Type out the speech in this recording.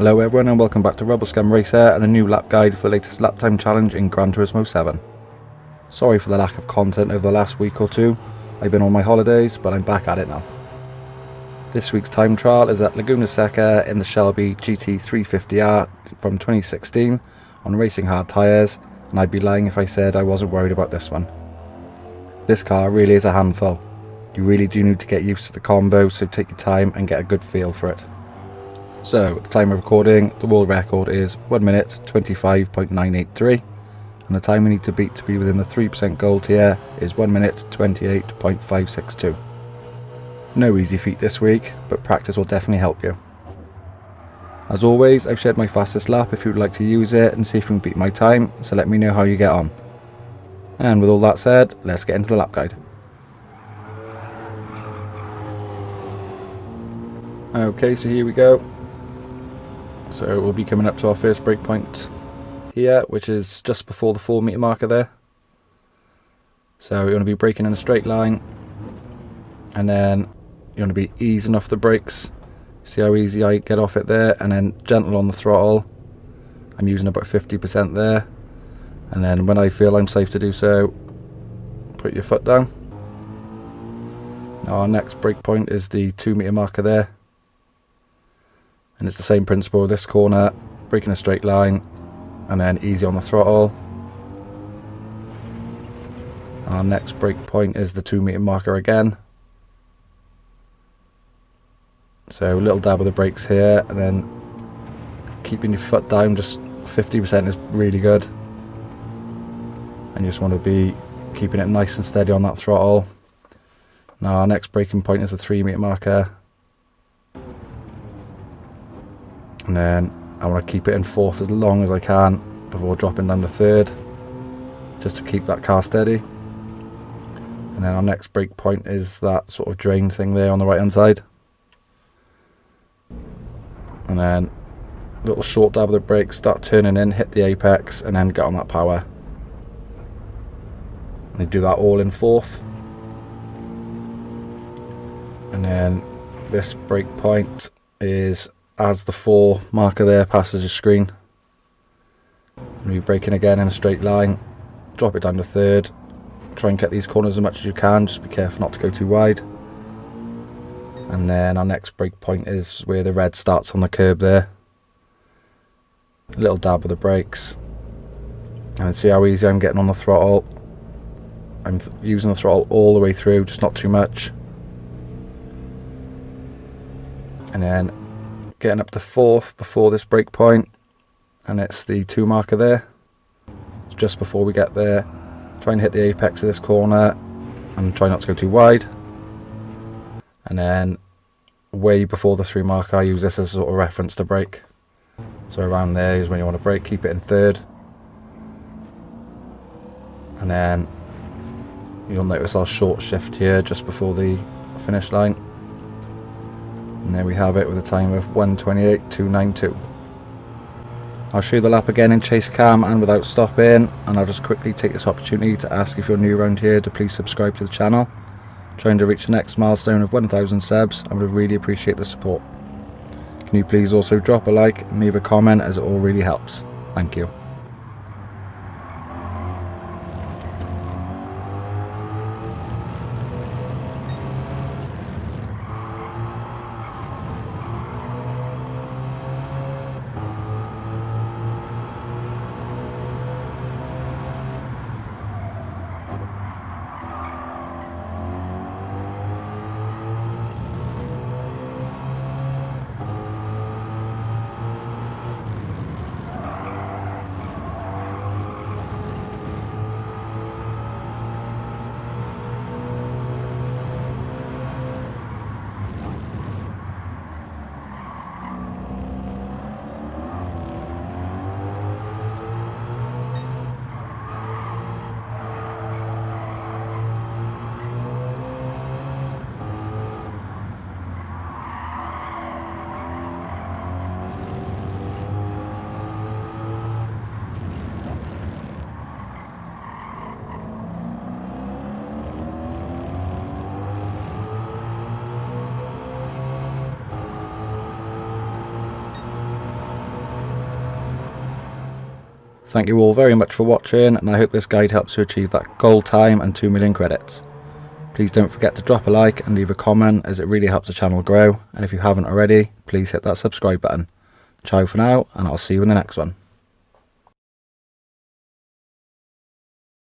Hello everyone and welcome back to Rebel Scum Racer and a new lap guide for the latest lap time challenge in Gran Turismo 7. Sorry for the lack of content over the last week or two. I've been on my holidays, but I'm back at it now. This week's time trial is at Laguna Seca in the Shelby GT350R from 2016 on racing hard tyres, and I'd be lying if I said I wasn't worried about this one. This car really is a handful. You really do need to get used to the combo, so take your time and get a good feel for it. So, at the time of recording, the world record is 1 minute 25.983, and the time we need to beat to be within the 3% goal tier is 1 minute 28.562. No easy feat this week, but practice will definitely help you. As always, I've shared my fastest lap if you would like to use it and see if you can beat my time, so let me know how you get on. And with all that said, let's get into the lap guide. Okay, so here we go. So we'll be coming up to our first breakpoint here, which is just before the 4 metre marker there. So you're going to be braking in a straight line, and then you're going to be easing off the brakes. See how easy I get off it there, and then gentle on the throttle. I'm using about 50% there, and then when I feel I'm safe to do so, put your foot down. Now our next breakpoint is the 2 metre marker there. And it's the same principle with this corner, braking a straight line and then easy on the throttle. Our next brake point is the 2 metre marker again. So a little dab of the brakes here, and then keeping your foot down, just 50% is really good. And you just want to be keeping it nice and steady on that throttle. Now our next braking point is the 3 metre marker. And then I want to keep it in fourth as long as I can before dropping down to third, just to keep that car steady. And then our next brake point is that sort of drain thing there on the right hand side. And then a little short dab of the brakes, start turning in, hit the apex, and then get on that power. And you do that all in fourth. And then this brake point is as the 4 marker there passes your screen. And you're braking again in a straight line, drop it down to third, try and get these corners as much as you can, just be careful not to go too wide. And then our next brake point is where the red starts on the curb there. A little dab of the brakes, and see how easy I'm getting on the throttle. I'm using the throttle all the way through, just not too much. And then getting up to fourth before this brake point, and it's the 2 marker there. Just before we get there, try and hit the apex of this corner and try not to go too wide. And then way before the 3 marker, I use this as a sort of reference to brake. So around there is when you want to brake, keep it in third. And then you'll notice our short shift here just before the finish line. And there we have it with a time of 1:28.292. I'll show you the lap again in chase cam and without stopping, and I'll just quickly take this opportunity to ask if you're new around here to please subscribe to the channel. Trying to reach the next milestone of 1,000 subs, and would really appreciate the support. Can you please also drop a like and leave a comment, as it all really helps. Thank you. Thank you all very much for watching, and I hope this guide helps you achieve that goal time and 2 million credits. Please don't forget to drop a like and leave a comment, as it really helps the channel grow, and if you haven't already, please hit that subscribe button. Ciao for now, and I'll see you in the next one.